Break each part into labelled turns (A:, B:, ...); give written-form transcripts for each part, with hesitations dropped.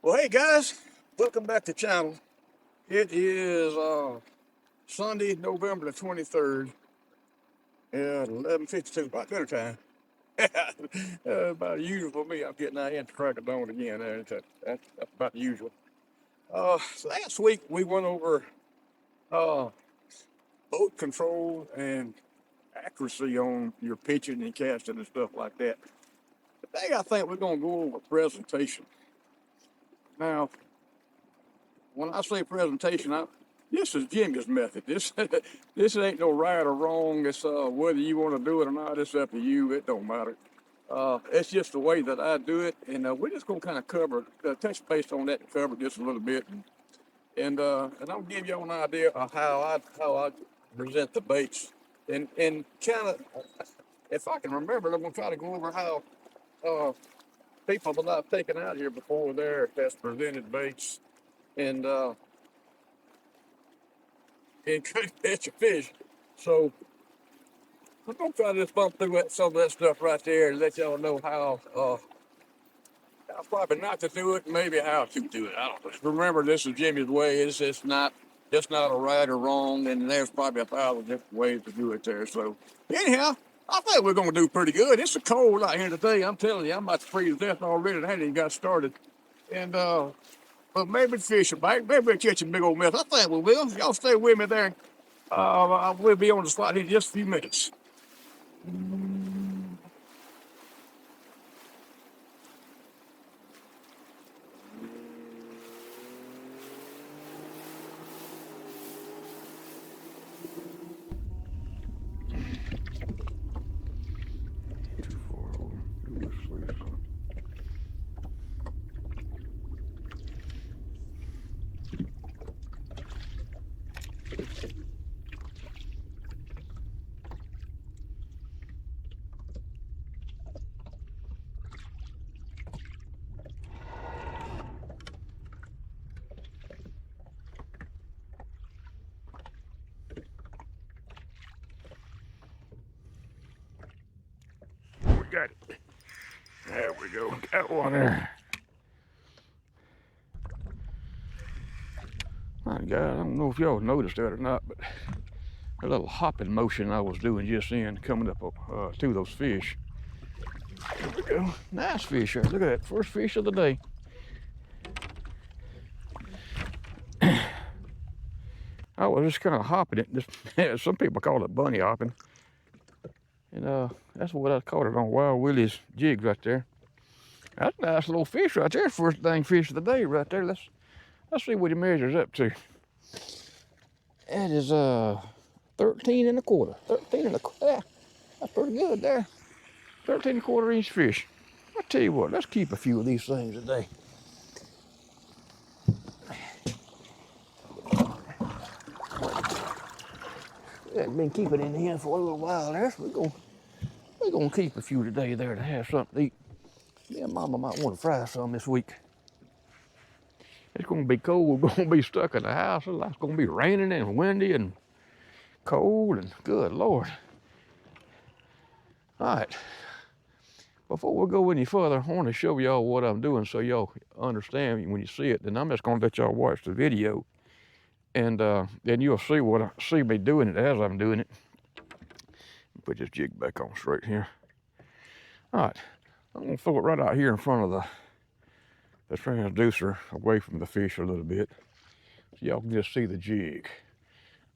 A: Well, hey guys, welcome back to the channel. It is Sunday, November the 23rd at 11:52, about dinner time. About usual for me. I'm getting out here to crack of dawn again. That's about the usual. Last week we went over uh, boat control and accuracy on your pitching and casting and stuff like that. Today I think we're going to go over presentation. Now, when I say presentation, this is Jimmy's method. This ain't no right or wrong. It's whether you want to do it or not. It's up to you. It don't matter. It's just the way that I do it, and we're just gonna kind of touch base on that and cover just a little bit, and I'll give you an idea of how I present the baits, and kind of, if I can remember, I'm gonna try to go over how people that I've taken out here before there has presented baits, and catch a fish. So I'm gonna try to just bump through some of that stuff right there and let y'all know how probably not to do it, maybe how to do it. I don't know. Remember, this is Jimmy's way. It's not a right or wrong, and there's probably 1,000 different ways to do it there. So anyhow, I think we're gonna do pretty good. It's so cold out here today. I'm telling you, I'm about to freeze to death already. I hadn't even got started, and but maybe the fish will bite. Maybe we'll catch a big old mess. I think we will. Y'all stay with me there. We'll be on the spot here in just a few minutes. Got it. There we go. Got one there. My God, I don't know if y'all noticed that or not, but a little hopping motion I was doing just then, coming up to those fish. There we go. Nice fish there. Look at that. First fish of the day. I was just kind of hopping it. Just, some people call it bunny hopping. And that's what I caught it on Wild Willie's jig right there. That's a nice little fish right there. First dang fish of the day right there. Let's see what he measures up to. That is 13 and a quarter. 13 and a quarter. Yeah, that's pretty good there. 13 and a quarter inch fish. I'll tell you what, let's keep a few of these things today. I've been keeping in here for a little while there. So we're gonna keep a few today there to have something to eat. Me and Mama might want to fry some this week. It's gonna be cold. We're gonna be stuck in the house. It's gonna be raining and windy and cold and good Lord. All right. Before we go any further, I want to show y'all what I'm doing so y'all understand when you see it. Then I'm just gonna let y'all watch the video, and then you'll see me doing it as I'm doing it. Put this jig back on straight here. All right, I'm gonna throw it right out here in front of the transducer, away from the fish a little bit, so y'all can just see the jig.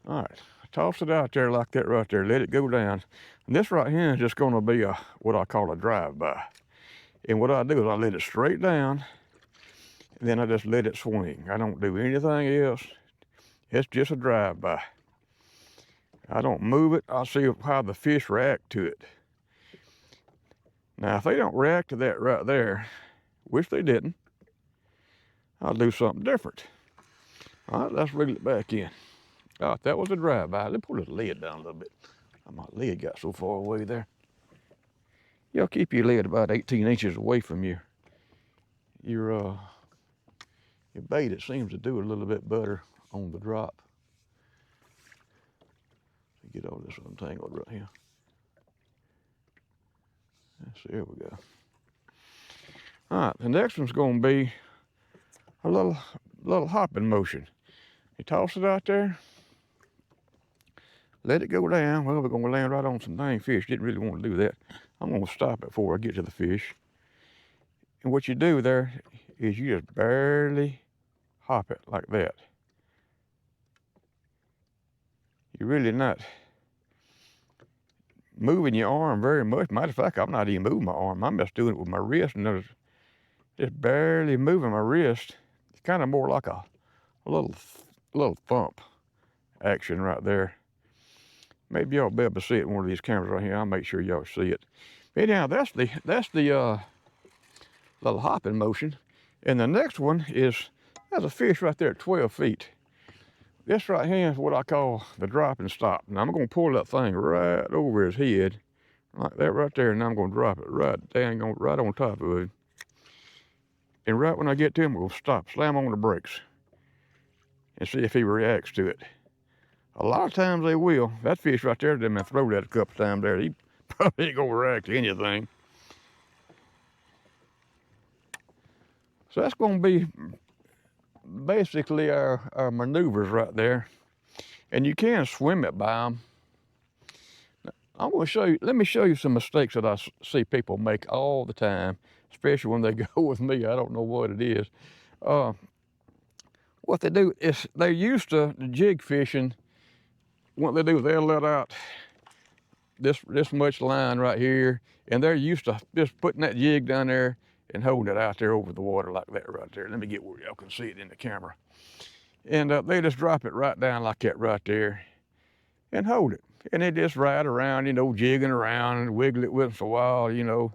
A: All right, toss it out there like that right there. Let it go down. And this right here is just gonna be what I call a drive-by. And what I do is I let it straight down, and then I just let it swing. I don't do anything else. It's just a drive-by. I don't move it. I'll see how the fish react to it. Now, if they don't react to that right there, which they didn't, I'll do something different. All right, let's reel it back in. All right, that was a drive-by. Let me pull this lid down a little bit. My lid got so far away there. Y'all keep your lid about 18 inches away from your bait. It seems to do a little bit better on the drop. Get all this untangled right here. There we go. All right, the next one's going to be a little hopping motion. You toss it out there, let it go down. Well, we're gonna land right on some dang fish. Didn't really want to do that. I'm gonna stop it before I get to the fish. And what you do there is you just barely hop it like that. You're really not moving your arm very much. Matter of fact, I'm not even moving my arm. I'm just doing it with my wrist, and just barely moving my wrist. It's kind of more like a little thump action right there. Maybe y'all be able to see it in one of these cameras right here. I'll make sure y'all see it. Anyhow, that's the little hopping motion. And the next one is, there's a fish right there at 12 feet. This right here is what I call the drop and stop. Now I'm gonna pull that thing right over his head, like that right there, and I'm gonna drop it right on top of it. And right when I get to him, we'll stop, slam on the brakes, and see if he reacts to it. A lot of times they will. That fish right there, they've been thrown that a couple times there. He probably ain't gonna react to anything. So that's gonna be basically our maneuvers right there. And you can swim it by them. I'm gonna show you, let me show you some mistakes that I see people make all the time, especially when they go with me. I don't know what it is. What they do is they're used to the jig fishing. What they do is they'll let out this much line right here, and they're used to just putting that jig down there and holding it out there over the water like that right there. Let me get where y'all can see it in the camera. And they just drop it right down like that right there and hold it. And they just ride around, you know, jigging around and wiggle it with us a while, you know.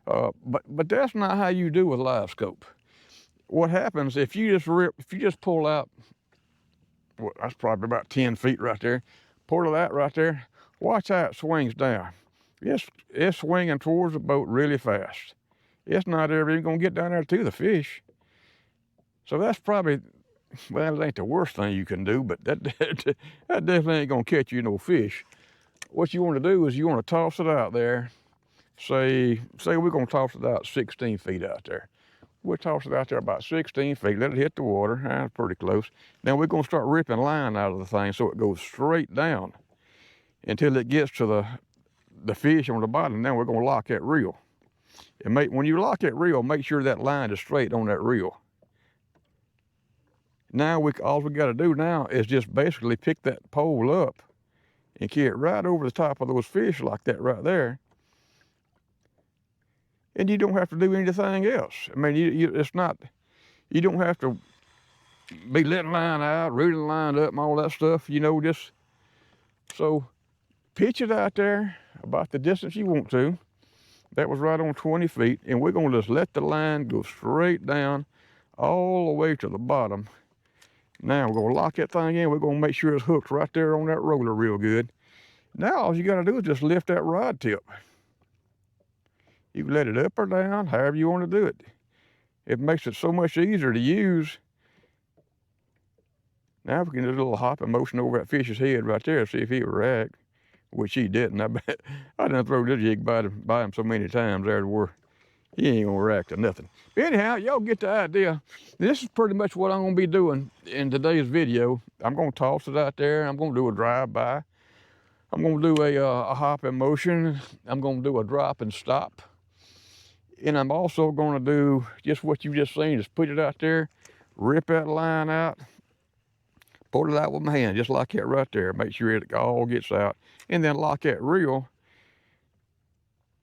A: But that's not how you do with LiveScope. What happens if you just pull out, well, that's probably about 10 feet right there, pull it out right there, watch how it swings down. It's swinging towards the boat really fast. It's not ever even gonna get down there to the fish. So that's probably, well, it ain't the worst thing you can do, but that definitely ain't gonna catch you no fish. What you wanna do is you wanna toss it out there. Say we're gonna toss it out 16 feet out there. We'll toss it out there about 16 feet, let it hit the water, that's pretty close. Now we're gonna start ripping line out of the thing so it goes straight down until it gets to the fish on the bottom. Now we're gonna lock that reel. And when you lock that reel, make sure that line is straight on that reel. Now all we gotta do now is just basically pick that pole up and carry it right over the top of those fish like that right there. And you don't have to do anything else. I mean, you don't have to be letting line out, reeling line up and all that stuff, you know, just, so pitch it out there about the distance you want to. That was right on 20 feet, and we're gonna just let the line go straight down all the way to the bottom. Now we're gonna lock that thing in. We're gonna make sure it's hooked right there on that roller real good. Now all you gotta do is just lift that rod tip. You can let it up or down, however you want to do it. It makes it so much easier to use. Now we can do a little hopping motion over that fish's head right there, see if he would react, which he didn't. I bet I done throw this jig by him so many times there to where he ain't gonna react to nothing. But anyhow, y'all get the idea. This is pretty much what I'm gonna be doing in today's video. I'm gonna toss it out there. I'm gonna do a drive-by. I'm gonna do a hopping motion. I'm gonna do a drop and stop. And I'm also gonna do just what you just seen, just put it out there, rip that line out, pull it out with my hand, just like that right there. Make sure it all gets out, and then lock that reel.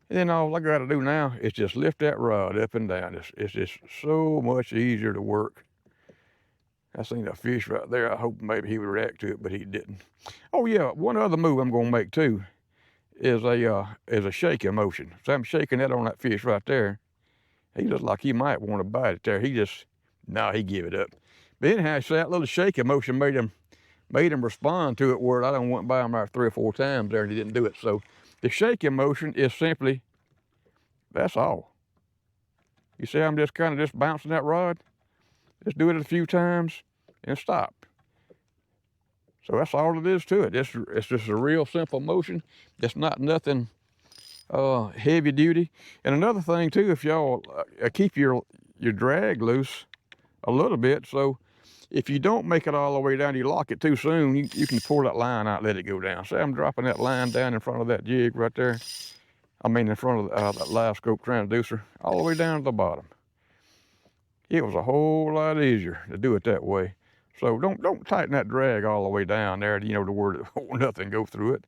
A: And then all I gotta do now is just lift that rod up and down. It's just so much easier to work. I seen a fish right there. I hope maybe he would react to it, but he didn't. Oh yeah, one other move I'm gonna make too is a shaking motion. So I'm shaking that on that fish right there. He looks like he might want to bite it there. He give it up. But anyhow, so that little shaking motion made him respond to it, where I done went by him about 3 or 4 times there and he didn't do it. So the shaking motion is simply, that's all. You see I'm just kind of just bouncing that rod? Just do it a few times and stop. So that's all it is to it. It's just a real simple motion. It's not nothing heavy duty. And another thing too, if y'all keep your drag loose a little bit. So if you don't make it all the way down, you lock it too soon, you can pull that line out, let it go down. Say I'm dropping that line down in front of that jig right there. I mean, in front of that LiveScope transducer, all the way down to the bottom. It was a whole lot easier to do it that way. So don't tighten that drag all the way down there, you know, to where nothing go through it.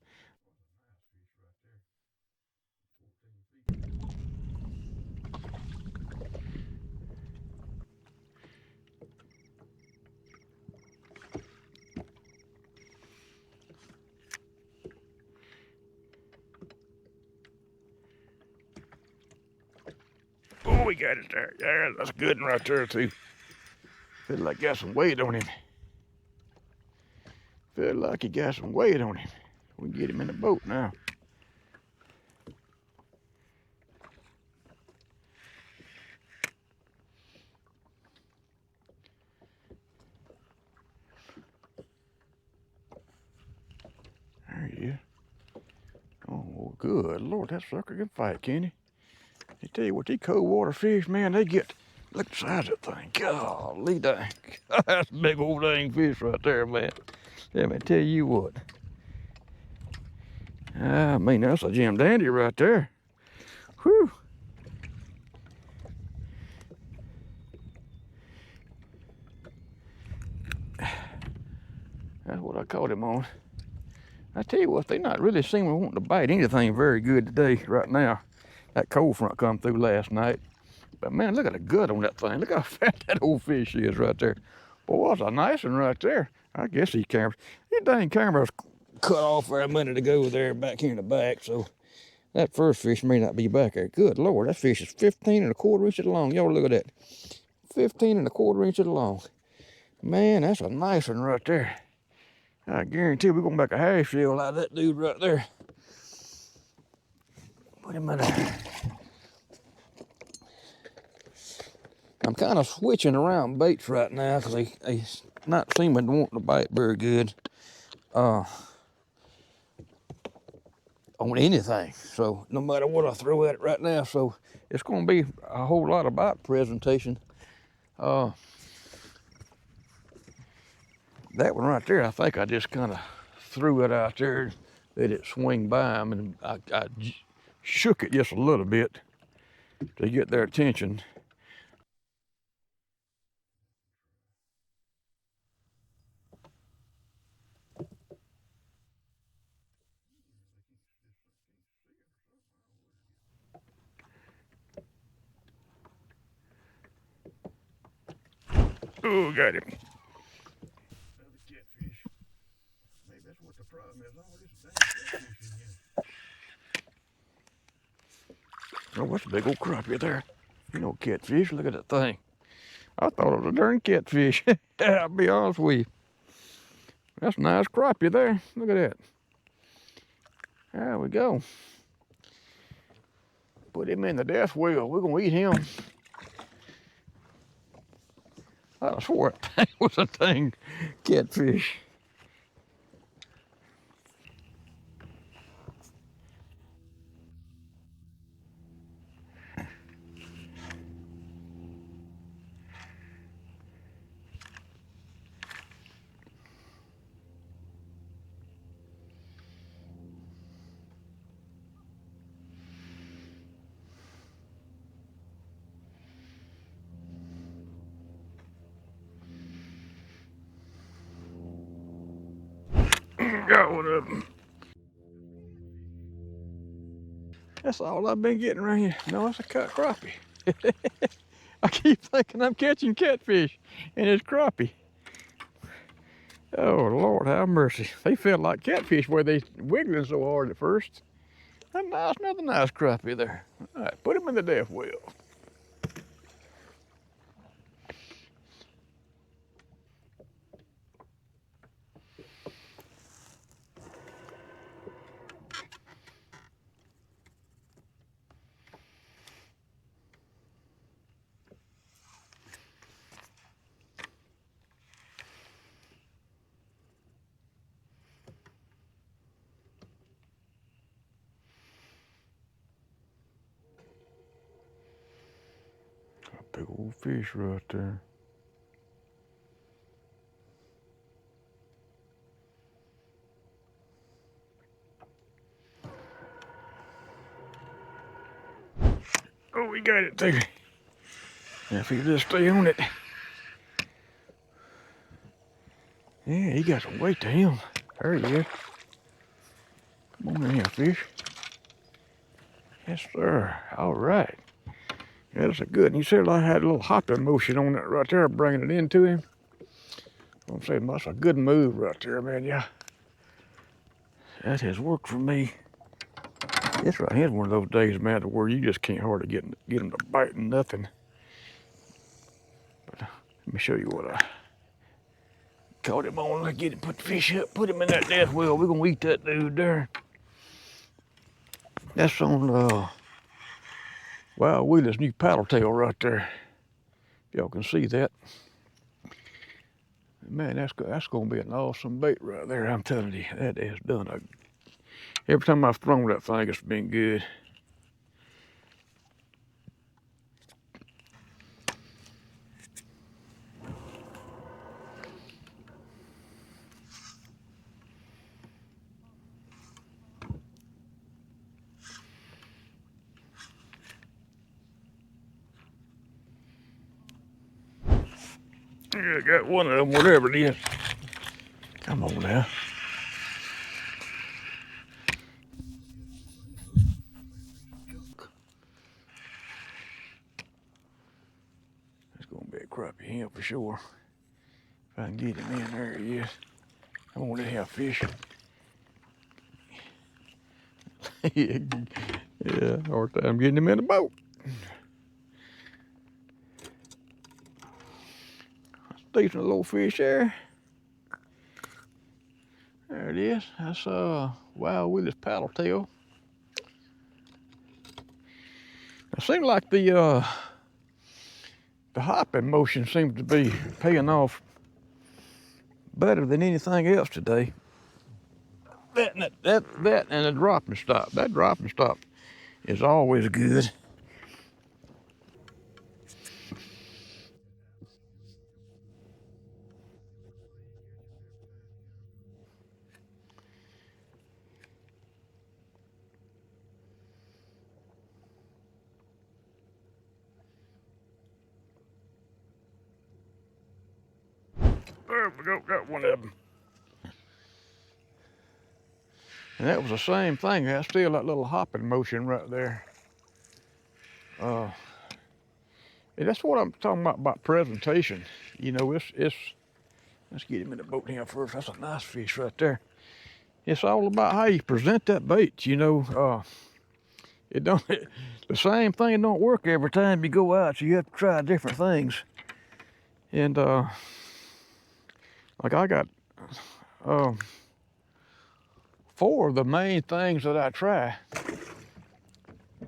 A: Oh, we got it there. Yeah, that's a good one right there too. Feel like got some weight on him. Feel like he got some weight on him. We can get him in the boat now. There he is. Oh, good Lord, that sucker can fight, can he? I tell you what, these cold water fish, man, they get, look at the size of that thing. Golly dang. That's a big old dang fish right there, man. Let me tell you what. I mean, that's a Jim Dandy right there. Whew. That's what I caught him on. I tell you what, they not really seeming wanting to bite anything very good today, right now. That cold front come through last night. But man, look at the gut on that thing. Look how fat that old fish is right there. Boy, that's a nice one right there. I guess these cameras, these dang cameras cut off there a minute ago there back here in the back, so that first fish may not be back there. Good Lord, that fish is 15 1/4 inches long. Y'all look at that. 15 1/4 inches long. Man, that's a nice one right there. I guarantee we're gonna make a half shell out of that dude right there. Put him in there. I'm kind of switching around baits right now because they not seeming to want to bite very good on anything. So no matter what I throw at it right now, so it's going to be a whole lot about presentation. That one right there, I think I just kind of threw it out there, let it swing by them, and I shook it just a little bit to get their attention. Oh, got him. Another catfish. Maybe that's what the problem is. Oh, this dang catfish in here. Oh, what's a big old crappie there? You know, catfish. Look at that thing. I thought it was a darn catfish. I'll be honest with you. That's a nice crappie there. Look at that. There we go. Put him in the death wheel. We're gonna eat him. I swore that was a dang catfish. Got one of them. That's all I've been getting right here. No, it's a cut crappie. I keep thinking I'm catching catfish, and it's crappie. Oh, Lord have mercy. They felt like catfish where they wiggling so hard at first. Another nice crappie there. All right, put him in the death wheel. A big old fish right there. Oh, we got it too. If he just stay on it. Yeah, he got some weight to him. There he is. Come on in here, fish. Yes, sir. All right. That's a good. And you see, I had a little hopping motion on that right there, bringing it into him. I'm saying that's a good move right there, man. Yeah, that has worked for me. This right here's one of those days, man, where you just can't hardly get them to bite nothing. But let me show you what I caught him on. Let's get him, put the fish up, put him in that death well. We're gonna eat that dude there. That's on Wild Willie's new paddle tail right there. Y'all can see that. Man, that's gonna be an awesome bait right there. I'm telling you, that has done a. Every time I've thrown that thing, it's been good. Yeah, I got one of them, whatever it is. Come on now. It's gonna be a crappie here for sure. If I can get him in, there he is. I want to have fish. Yeah, hard time getting him in the boat. Decent little fish there. There it is. That's Wild Willie's paddle tail. It seems like the hopping motion seems to be paying off better than anything else today. That and the drop and stop. That drop and stop is always good. There we go, got one of them. And that was the same thing. That's still that little hopping motion right there. And that's what I'm talking about presentation. You know, let's get him in the boat here first. That's a nice fish right there. It's all about how you present that bait. You know, the same thing don't work every time you go out. So you have to try different things. And like I got 4 of the main things that I try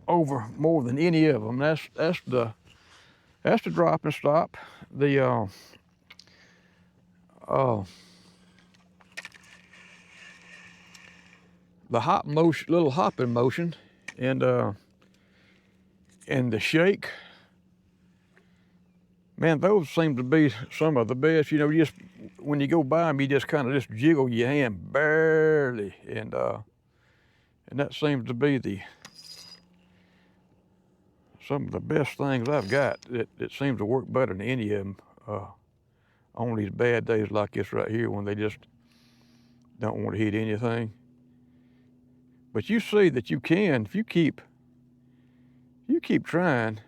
A: over more than any of them. That's the drop and stop, the hop motion, little hopping motion, and the shake. Man, those seem to be some of the best. You know, just when you go by them, you just kind of just jiggle your hand barely, and that seems to be some of the best things I've got. It seems to work better than any of them on these bad days like this right here when they just don't want to hit anything. But you see that you can, if you keep trying,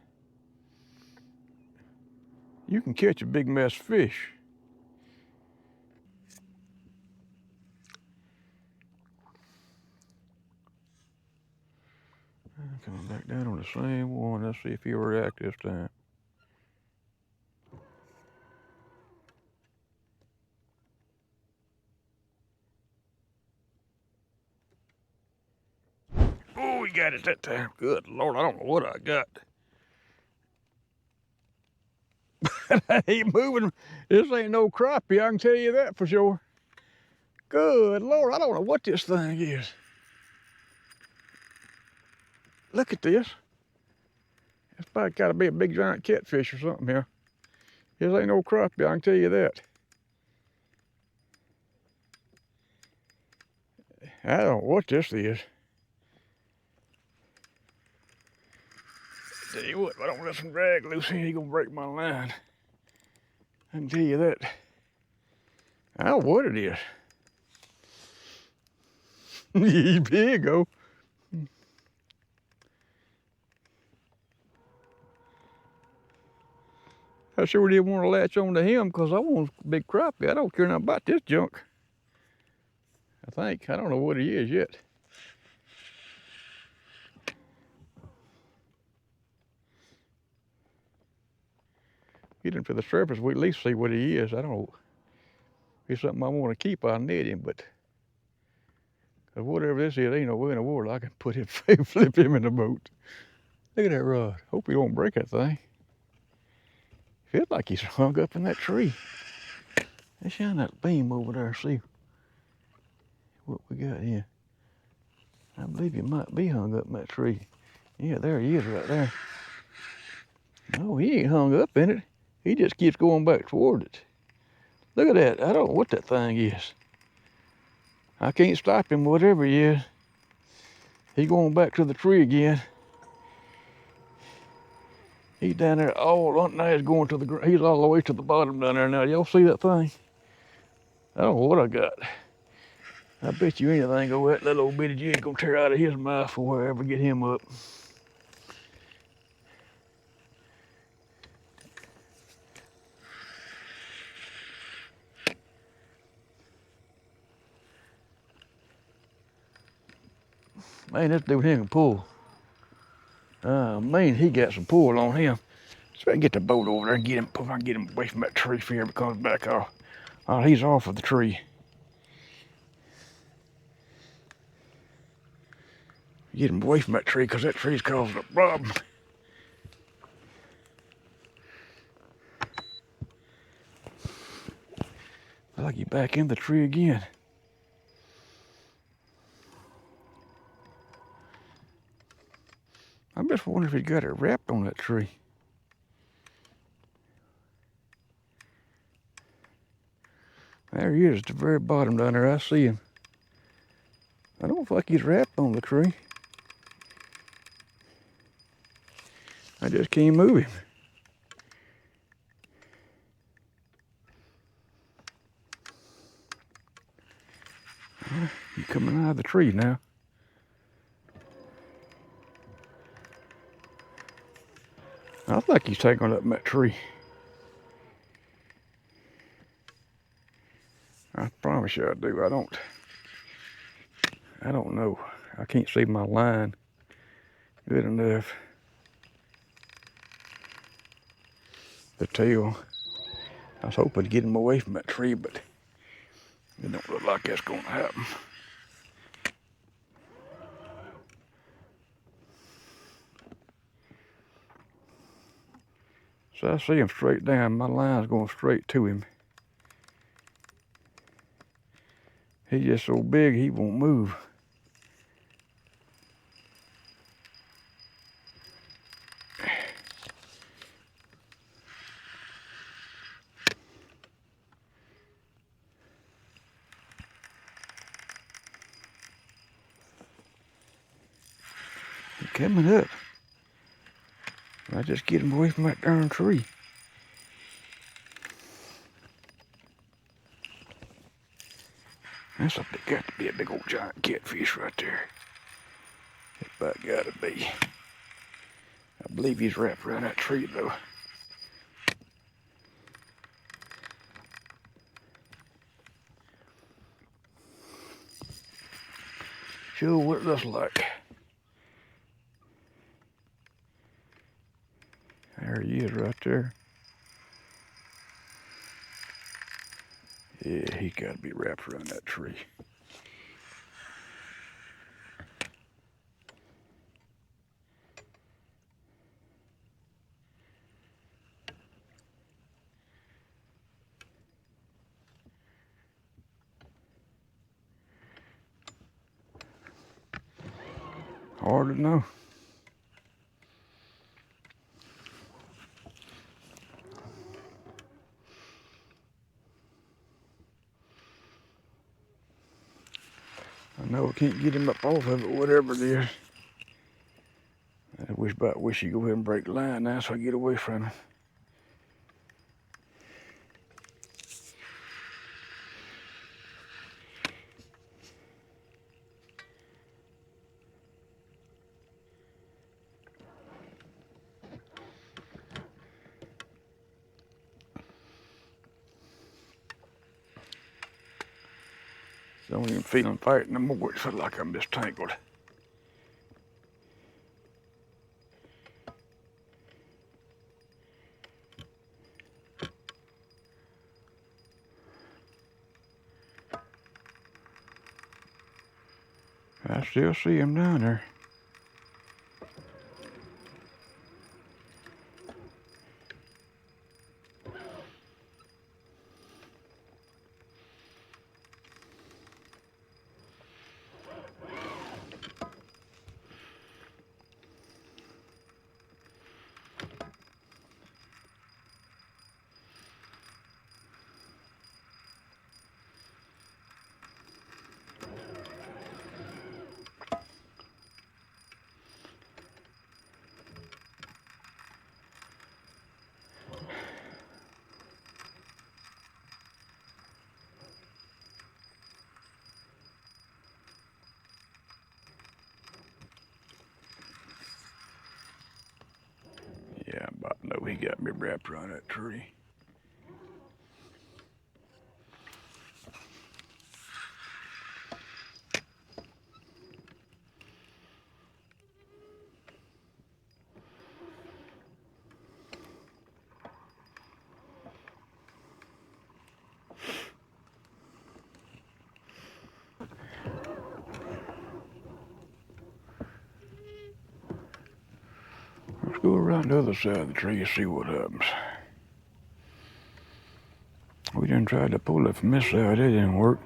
A: you can catch a big mess of fish. Coming back down on the same one. Let's see if he'll react this time. Oh, he got it that time. Good Lord, I don't know what I got. I ain't moving. This ain't no crappie, I can tell you that for sure. Good Lord, I don't know what this thing is. Look at this. It's probably got to be a big giant catfish or something here. This ain't no crappie, I can tell you that. I don't know what this is. Tell you what, if I don't let some drag loose here, he's gonna break my line. I can tell you that. I don't know what it is. He's big, oh. I sure didn't want to latch on to him because I want a big crappie. I don't care nothing about this junk. I think. I don't know what he is yet. Get him to the surface, we at least see what he is. I don't know. If it's something I want to keep, I'll net him, but whatever this is, ain't no way in the world I can put him, flip him in the boat. Look at that rod. Hope he don't break that thing. Feels like he's hung up in that tree. Let's shine that beam over there and see what we got here. I believe he might be hung up in that tree. Yeah, there he is right there. No, he ain't hung up in it. He just keeps going back toward it. Look at that. I don't know what that thing is. I can't stop him, whatever he is. He's going back to the tree again. He's down there all now he's going to the ground. He's all the way to the bottom down there now. Y'all see that thing? I don't know what I got. I bet you anything over that little old bitty jig gonna tear out of his mouth before I ever get him up. Man, this dude here can pull. Man, he got some pull on him. So I can get the boat over there and get him, if I can get him away from that tree if he ever comes back off. Oh, he's off of the tree. Get him away from that tree because that tree's causing a problem. I like you back in the tree again. I'm just wondering if he got it wrapped on that tree. There he is at the very bottom down there. I see him. I don't feel like he's wrapped on the tree. I just can't move him. He's coming out of the tree now. I think he's taking up that tree. I promise you I do. I don't know. I can't see my line good enough to tell. I was hoping to get him away from that tree, but it don't look like that's going to happen. So I see him straight down. My line's going straight to him. He's just so big he won't move. He's coming up. I just get him away from that darn tree. That's got to be a big old giant catfish right there. It's about got to be. I believe he's wrapped around that tree though. Show what it looks like. There he is right there. Yeah, he's got to be wrapped around that tree. Hard to know. I know I can't get him up off of it, whatever it is. wish you go ahead and break the line now so I get away from him. Don't even feel him fighting no more. It feels like I'm just tangled. I still see him down there. Yeah, but no, he got me wrapped around that tree. Let's go around the other side of the tree and see what happens. We done tried to pull it from this side, it didn't work.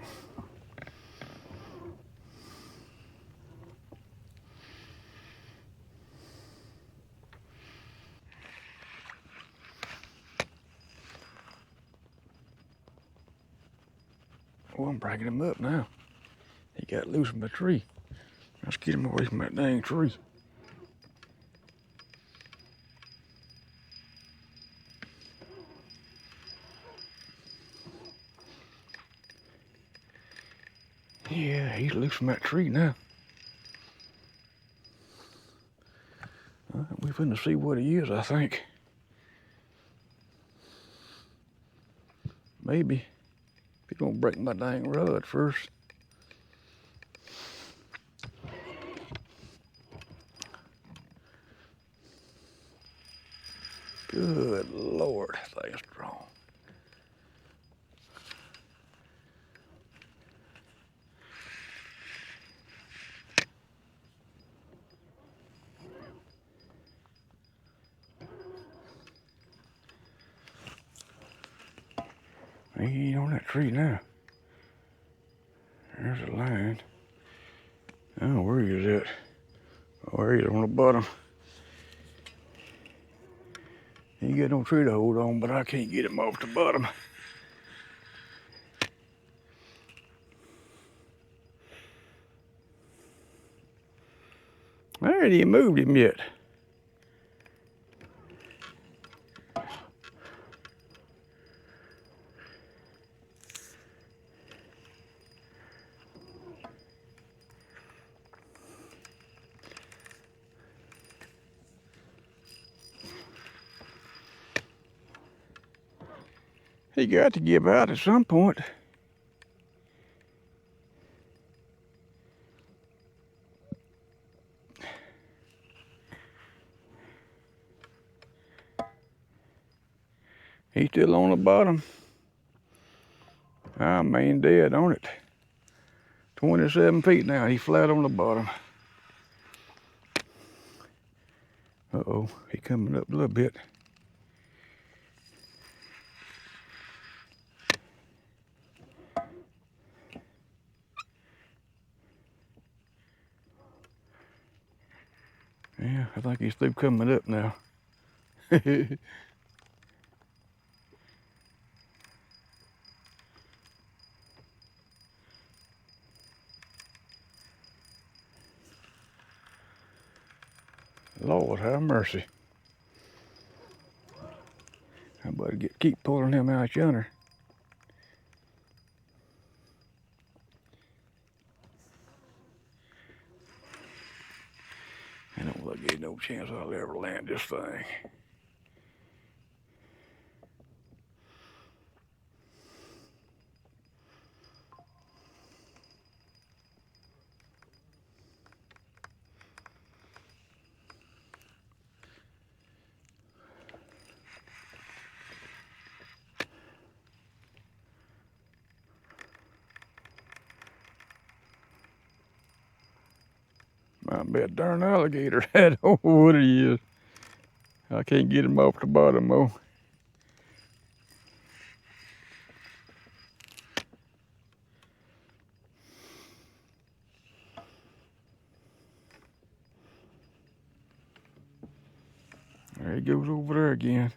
A: Oh, I'm breaking him up now. He got loose from the tree. Let's get him away from that dang tree. Yeah, he's loose from that tree now. We finna see what he is, I think. Maybe. If he don't break my dang rod first. Good Lord, that thing's strong. He ain't on that tree now. There's a line. Oh, where he is at? Oh, there he is on the bottom. He ain't got no tree to hold on, but I can't get him off the bottom. There, he moved him yet. He got to give out at some point. He's still on the bottom. I mean, dead on it. 27 feet now, he's flat on the bottom. Uh-oh, he's coming up a little bit. Yeah, I think he's through coming up now. Lord have mercy. I better keep pulling him out yonder. I don't look like no chance I'll ever land this thing. Might be a darn alligator. I don't know what he is. I can't get him off the bottom though. There he goes over there again.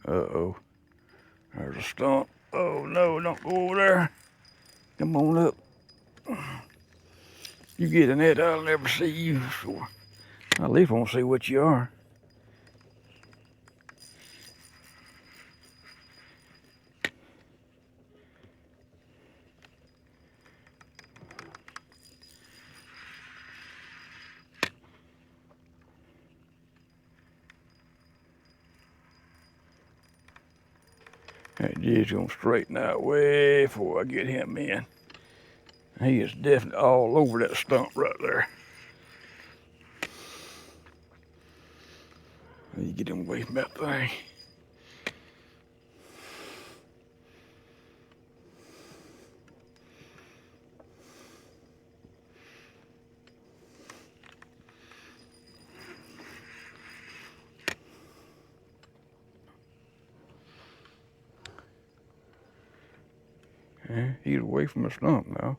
A: Uh-oh. There's a stump. Oh no, don't go over there. Come on up. You get in it, I'll never see you. So I at least won't see what you are. That jig's gonna straighten out way before I get him in. He is definitely all over that stump right there. You get him away from that thing. Yeah, he's away from the stump now.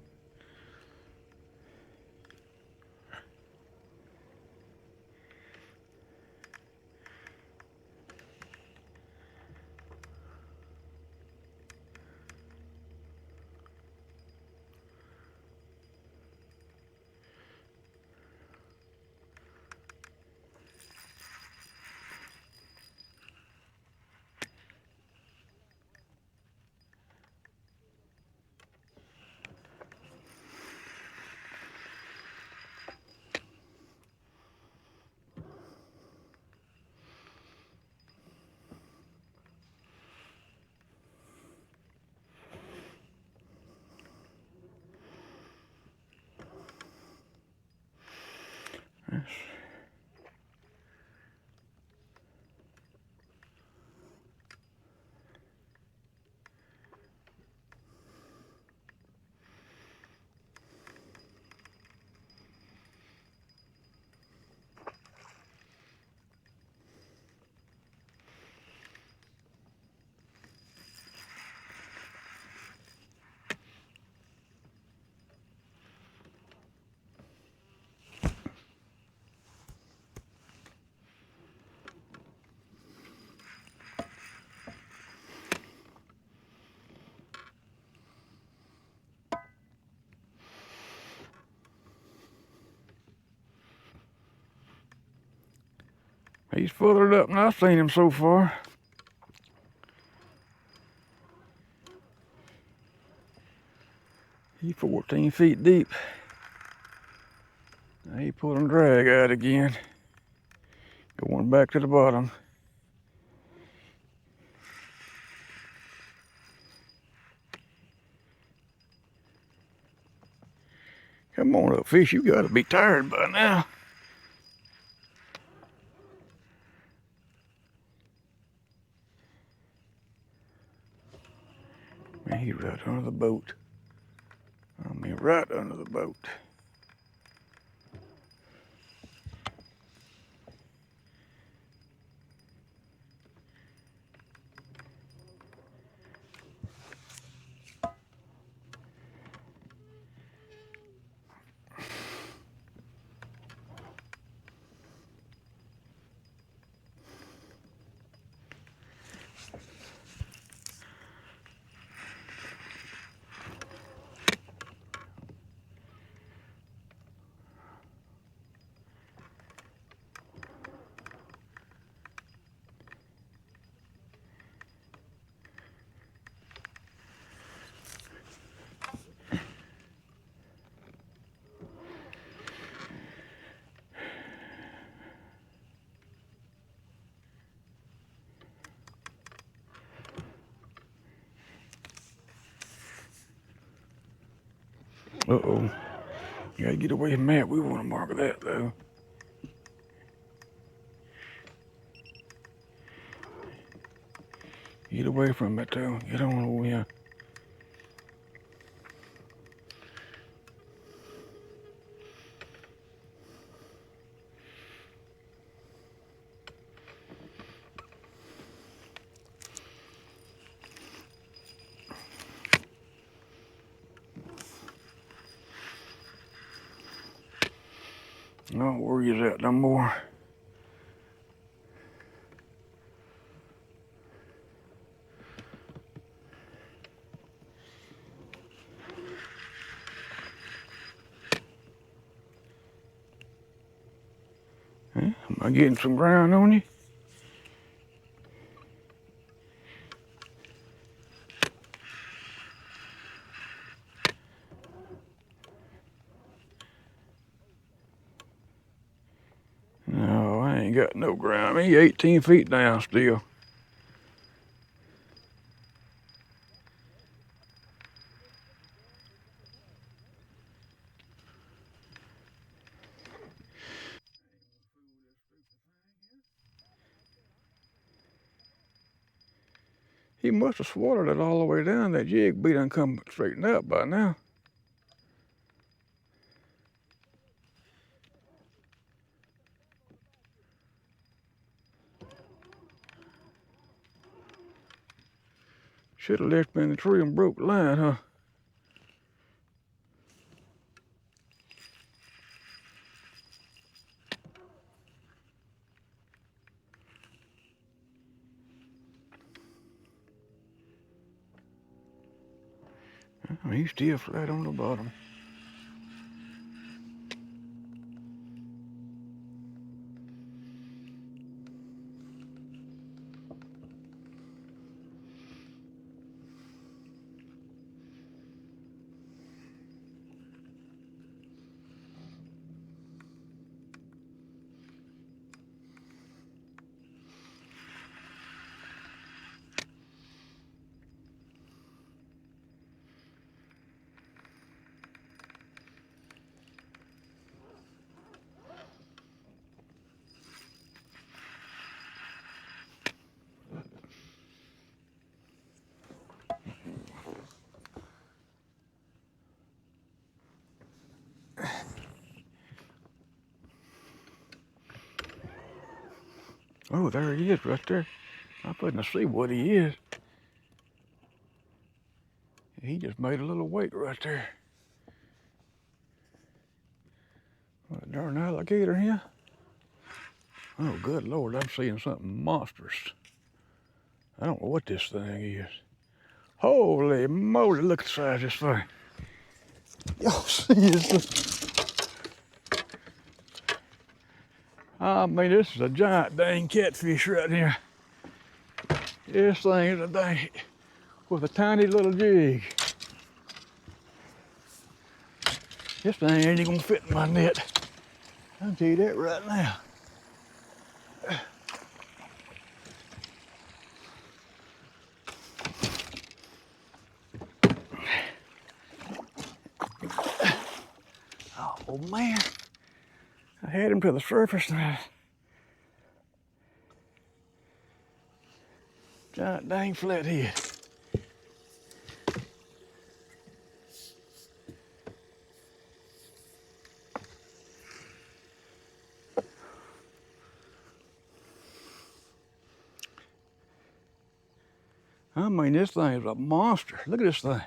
A: He's furthered up than I've seen him so far. He's 14 feet deep. Now he pulling drag out again. Going back to the bottom. Come on up, fish. You gotta be tired by now. Man, He's right under the boat. I mean, right under the boat. Uh-oh. You gotta get away from that. We want to mark that, though. Get away from it, though. Get on over here. Don't worry about no more. Huh? Am I getting some ground on you? No, I ain't got no ground. He 18 feet down still. He must have swallowed it all the way down. That jig be done come straightened up by now. Should have left me in the tree and broke the line, huh? I mean, he's still flat on the bottom. Oh, there he is right there. I'm putting to see what he is. He just made a little weight right there. What a darn alligator here. Oh, good Lord, I'm seeing something monstrous. I don't know what this thing is. Holy moly, look at the size of this thing. Y'all see this? I mean, this is a giant dang catfish right here. This thing is a dang, with a tiny little jig. This thing ain't even gonna fit in my net. I'll tell you that right now. Oh man, I had him to the surface now. Giant dang flathead. I mean, this thing is a monster. Look at this thing.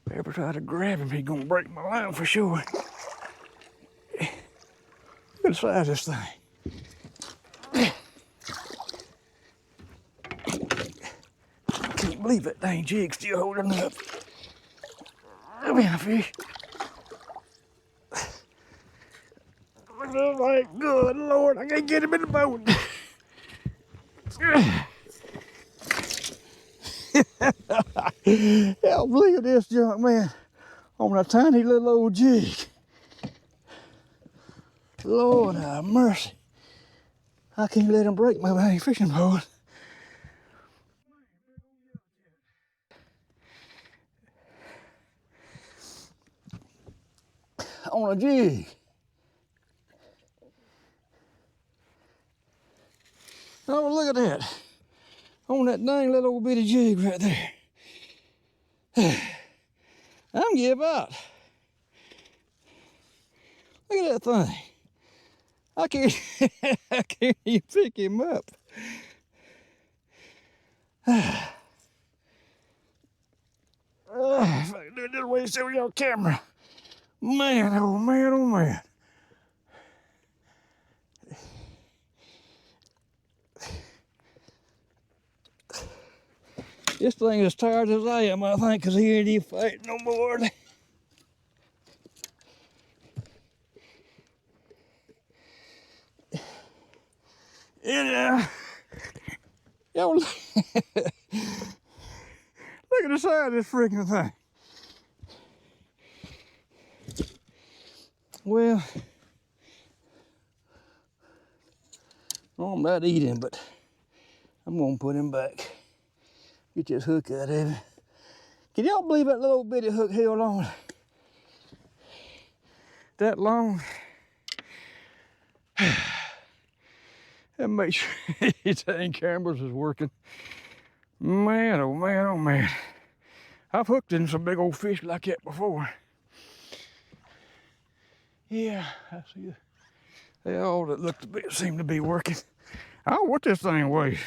A: If I ever try to grab him, he's gonna break my line for sure. Look at the size of this thing. I can't believe that dang jig's still holding up. Come here, fish. Look at this thing. Good Lord, I can't get him in the boat. Help, look at this junk, man. On a tiny little old jig. Lord have mercy. I can't let him break my dang fishing pole. On a jig. Oh, look at that. On that dang little old bitty jig right there. I'm give up. Look at that thing. I can't, I can't even pick him up. If I can do it this way, show you on camera. Man, oh man, oh man. This thing is as tired as I am, I think, because he ain't even fighting no more. Yeah. Yo, look at the size of this freaking thing. Well, I'm not eating, but I'm gonna put him back. Get this hook out of him. Can y'all believe that little bitty hook held on that long? And make sure his dang cameras is working. Man, oh man, oh man. I've hooked in some big old fish like that before. Yeah, I see it. They all that seem to be working. I don't know what this thing weighs.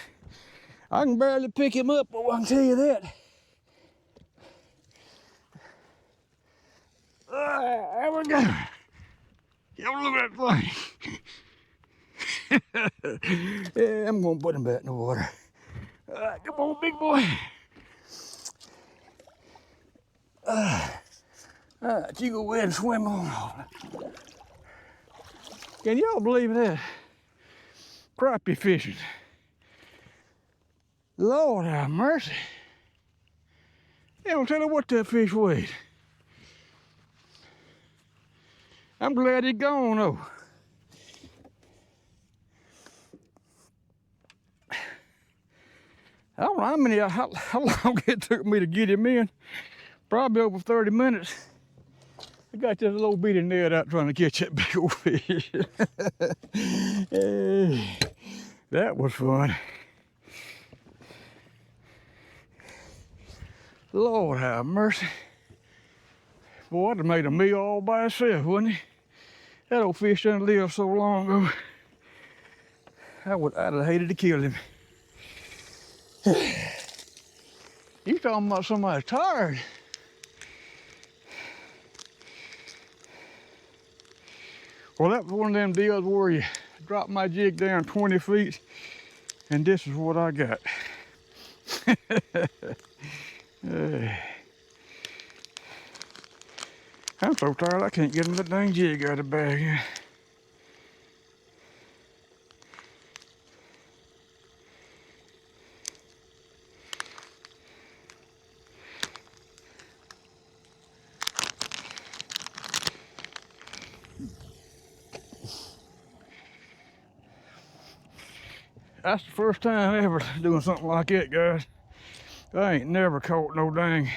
A: I can barely pick him up, but I can tell you that. There we go. Y'all look at that thing. Yeah, I'm gonna put him back in the water. Come on, big boy. You go ahead and swim on. Can y'all believe that? Crappie fishing. Lord have mercy. They don't tell you what that fish weighed. I'm glad he's gone though. I don't know how long it took me to get him in. Probably over 30 minutes. I got this little bitty net out trying to catch that big old fish. Hey, that was fun. Lord have mercy. Boy, I'd have made a meal all by itself, wouldn't he? That old fish done lived so long ago. I'd have hated to kill him. You talking about somebody tired? Well, that was one of them deals where you drop my jig down 20 feet, and this is what I got. I'm so tired I can't get the dang jig out of the bag. That's the first time ever doing something like that, guys. I ain't never caught no dang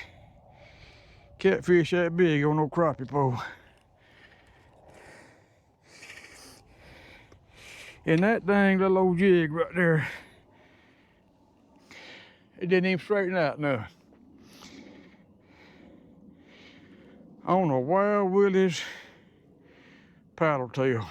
A: catfish that big on no crappie pole. And that dang little old jig right there, it didn't even straighten out nothing. On a Wild Willie's paddle tail.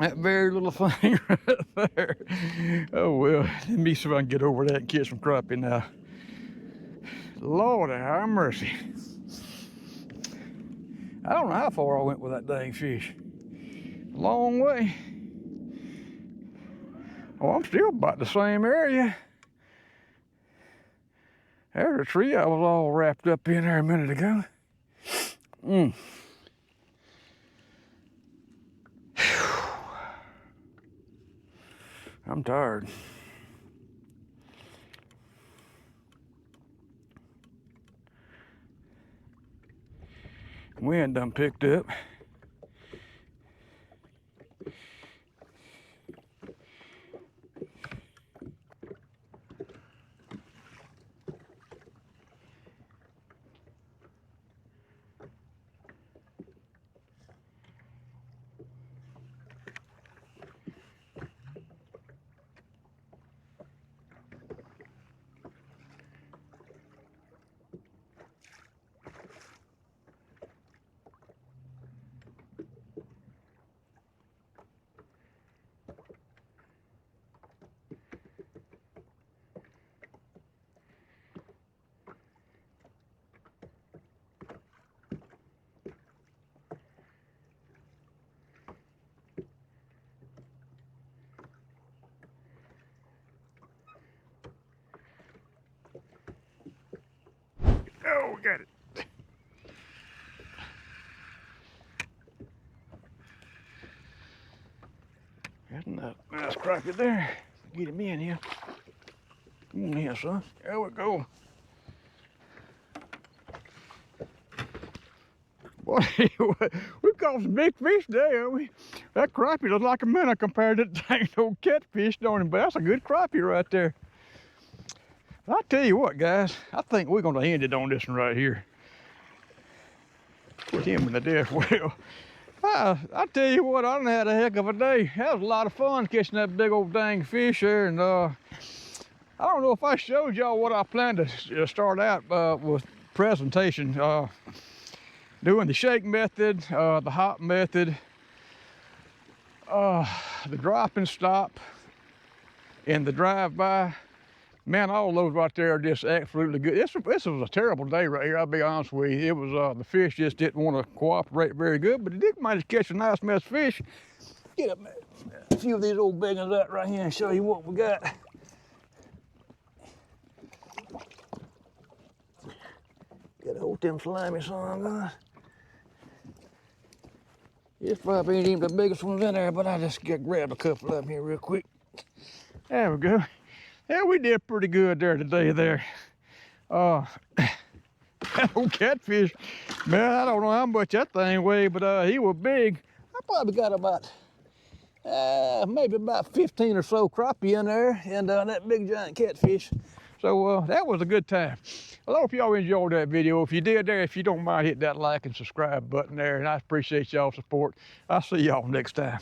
A: That very little thing right there. Oh well, let me see if I can get over that and catch some crappie now. Lord have mercy. I don't know how far I went with that dang fish. A long way. Oh, I'm still about the same area. There's a tree I was all wrapped up in there a minute ago. I'm tired. Wind done picked up. Oh, we got it. Got a nice crappie there. Get him in here. Come on here, son. There we go. Boy, we caught some big fish there, haven't we? That crappie looks like a minnow compared to that dang old catfish, don't it? But that's a good crappie right there. I tell you what, guys, I think we're gonna end it on this one right here. Put him in the death well. I tell you what, I done had a heck of a day. That was a lot of fun catching that big old dang fish there, and I don't know if I showed y'all what I planned to start out with presentation. Doing the shake method, the hop method, the drop and stop, and the drive-by. Man, all those right there are just absolutely good. This was a terrible day right here, I'll be honest with you. It was, the fish just didn't want to cooperate very good, but it did manage to catch a nice mess of fish. Get a few of these old big ones out right here and show you what we got. Gotta hold them slimy son guys. This probably ain't even the biggest ones in there, but I just grabbed a couple of them here real quick. There we go. Yeah, we did pretty good there today there. That old catfish, man, I don't know how much that thing weighed, but he was big. I probably got about, maybe about 15 or so crappie in there, and that big giant catfish. So that was a good time. Well, I hope y'all enjoyed that video. If you did there, if you don't mind, hit that like and subscribe button there, and I appreciate y'all's support. I'll see y'all next time.